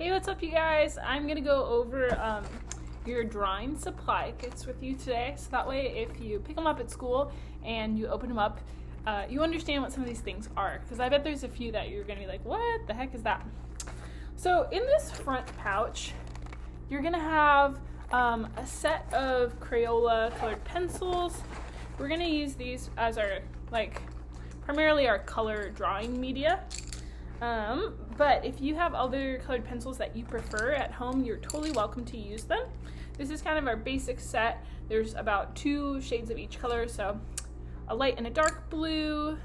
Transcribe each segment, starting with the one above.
Hey, what's up you guys? I'm gonna go over your drawing supply kits with you today, so that way if you pick them up at school and you open them up, you understand what some of these things are, because I bet there's a few that you're gonna be like, what the heck is that? So in this front pouch, you're gonna have a set of Crayola colored pencils. We're gonna use these as our, primarily our color drawing media. But if you have other colored pencils that you prefer at home, you're totally welcome to use them. This is kind of our basic set. There's about 2 shades of each color, so a light and a dark blue,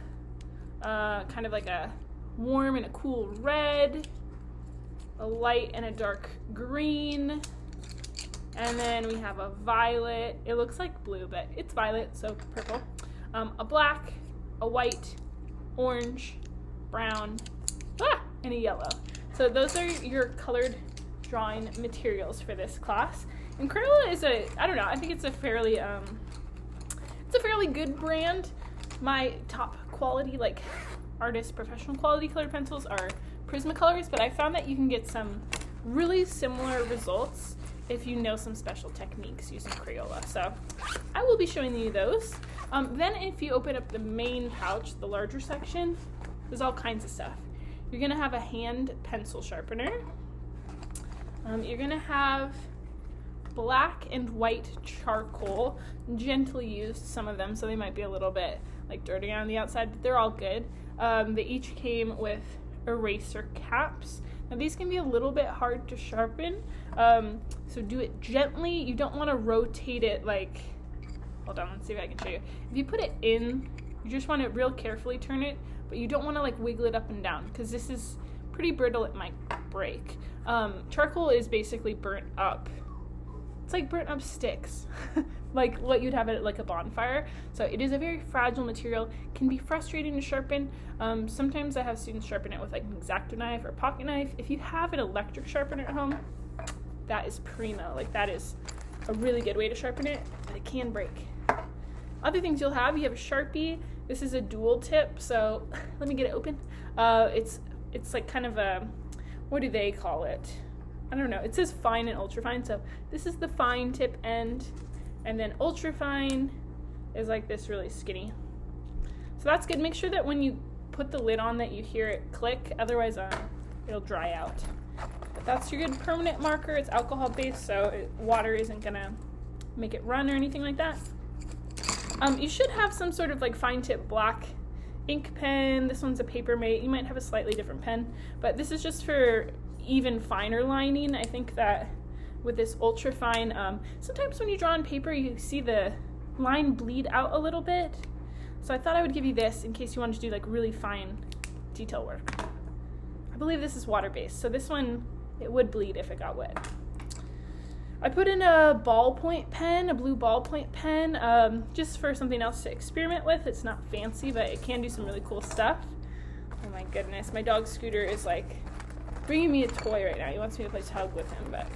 kind of like a warm and a cool red, a light and a dark green, and then we have a violet. It looks like blue, but it's violet, so purple. A black, a white, orange, brown, and a yellow. So those are your colored drawing materials for this class. And Crayola is I think it's a fairly good brand. My top quality, artist professional quality colored pencils are Prismacolors, but I found that you can get some really similar results if you know some special techniques using Crayola. So I will be showing you those. Then if you open up the main pouch, the larger section, there's all kinds of stuff. You're gonna have a hand pencil sharpener. You're gonna have black and white charcoal, gently used, some of them, so they might be a little bit dirty on the outside, but they're all good. They each came with eraser caps. Now these can be a little bit hard to sharpen, so do it gently. You don't want to rotate it hold on, let's see if I can show you. If you put it in, you just want to real carefully turn it, but you don't want to wiggle it up and down, because this is pretty brittle, it might break. Charcoal is basically burnt up. It's like burnt up sticks, like what you'd have at a bonfire. So it is a very fragile material, can be frustrating to sharpen. Sometimes I have students sharpen it with an X-Acto knife or pocket knife. If you have an electric sharpener at home, that is primo. That is a really good way to sharpen it, but it can break. Other things you have a Sharpie. This is a dual tip, so let me get it open. It's kind of a, what do they call it? I don't know. It says fine and ultra fine, so this is the fine tip end, and then ultra fine is this really skinny. So that's good. Make sure that when you put the lid on that you hear it click, otherwise it'll dry out. But that's your good permanent marker. It's alcohol based, so water isn't gonna make it run or anything like that. You should have some sort of fine tip black ink pen. This one's a Papermate. You might have a slightly different pen, but this is just for even finer lining. I think that with this ultra fine, sometimes when you draw on paper you see the line bleed out a little bit, so I thought I would give you this in case you wanted to do really fine detail work. I believe this is water based, so this one, it would bleed if it got wet. I put in a ballpoint pen, a blue ballpoint pen, just for something else to experiment with. It's not fancy, but it can do some really cool stuff. Oh my goodness, my dog Scooter is bringing me a toy right now. He wants me to play tug with him, but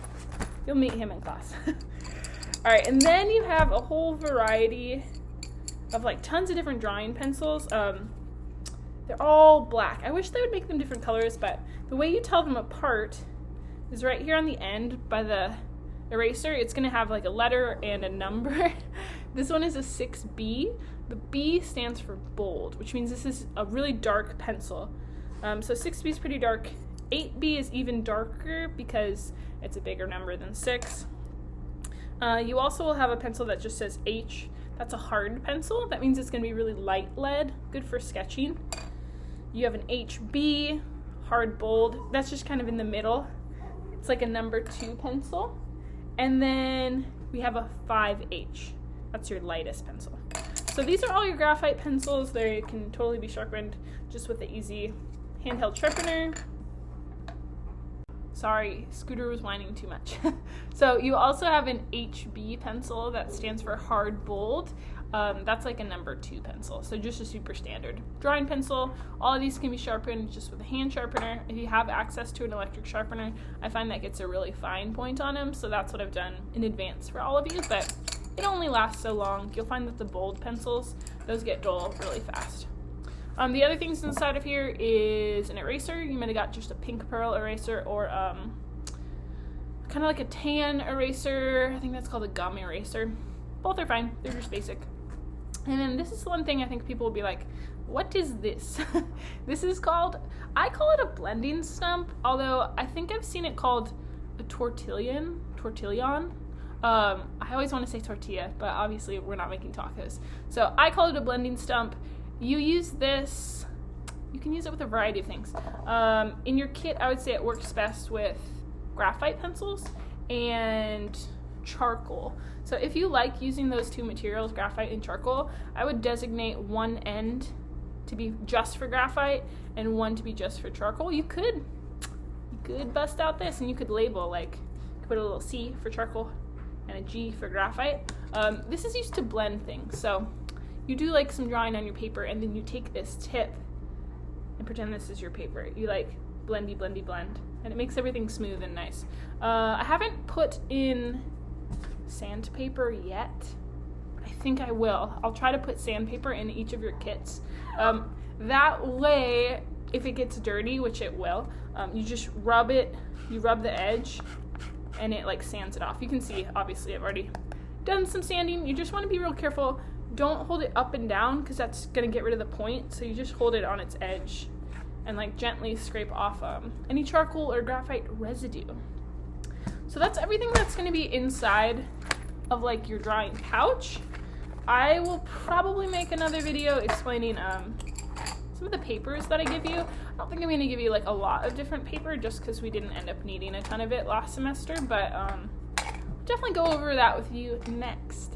you'll meet him in class. All right, and then you have a whole variety of tons of different drawing pencils. They're all black. I wish they would make them different colors, but the way you tell them apart is right here on the end by the eraser. It's gonna have a letter and a number. This one is a 6B. The B stands for bold, which means this is a really dark pencil. So 6B is pretty dark. 8B is even darker because it's a bigger number than 6. You also will have a pencil that just says H. That's a hard pencil. That means it's going to be really light lead, good for sketching. You have an HB, hard bold. That's just kind of in the middle. It's like a number 2 pencil. And then we have a 5H. That's your lightest pencil. So these are all your graphite pencils. They can totally be sharpened just with the easy handheld sharpener. Sorry, Scooter was whining too much. So you also have an HB pencil that stands for hard bold. That's a number 2 pencil, so just a super standard drawing pencil. All of these can be sharpened just with a hand sharpener. If you have access to an electric sharpener, I find that gets a really fine point on them, so that's what I've done in advance for all of you, but it only lasts so long. You'll find that the bold pencils, those get dull really fast. The other things inside of here is an eraser. You might have got just a pink pearl eraser or kind of like a tan eraser. I think that's called a gum eraser. Both are fine. They're just basic. And then this is one thing I think people will be like, what is this? This is called, I call it a blending stump, although I think I've seen it called a tortillon. I always want to say tortilla, but obviously we're not making tacos. So I call it a blending stump. You use this, you can use it with a variety of things. In your kit, I would say it works best with graphite pencils and charcoal. So if you like using those two materials, graphite and charcoal, I would designate one end to be just for graphite and one to be just for charcoal. You could bust out this and you could label, like, put a little C for charcoal and a G for graphite. This is used to blend things. So you do like some drawing on your paper and then you take this tip and pretend this is your paper. You like blendy blend and it makes everything smooth and nice. I haven't put in sandpaper yet. I think I will. I'll try to put sandpaper in each of your kits. That way, if it gets dirty, which it will, you just rub it, you rub the edge, and it like sands it off. You can see, obviously, I've already done some sanding. You just want to be real careful. Don't hold it up and down because that's going to get rid of the point. So you just hold it on its edge and like gently scrape off any charcoal or graphite residue. So that's everything that's going to be inside of like your drawing pouch. I will probably make another video explaining some of the papers that I give you. I don't think I'm going to give you like a lot of different paper just because we didn't end up needing a ton of it last semester, but definitely go over that with you next.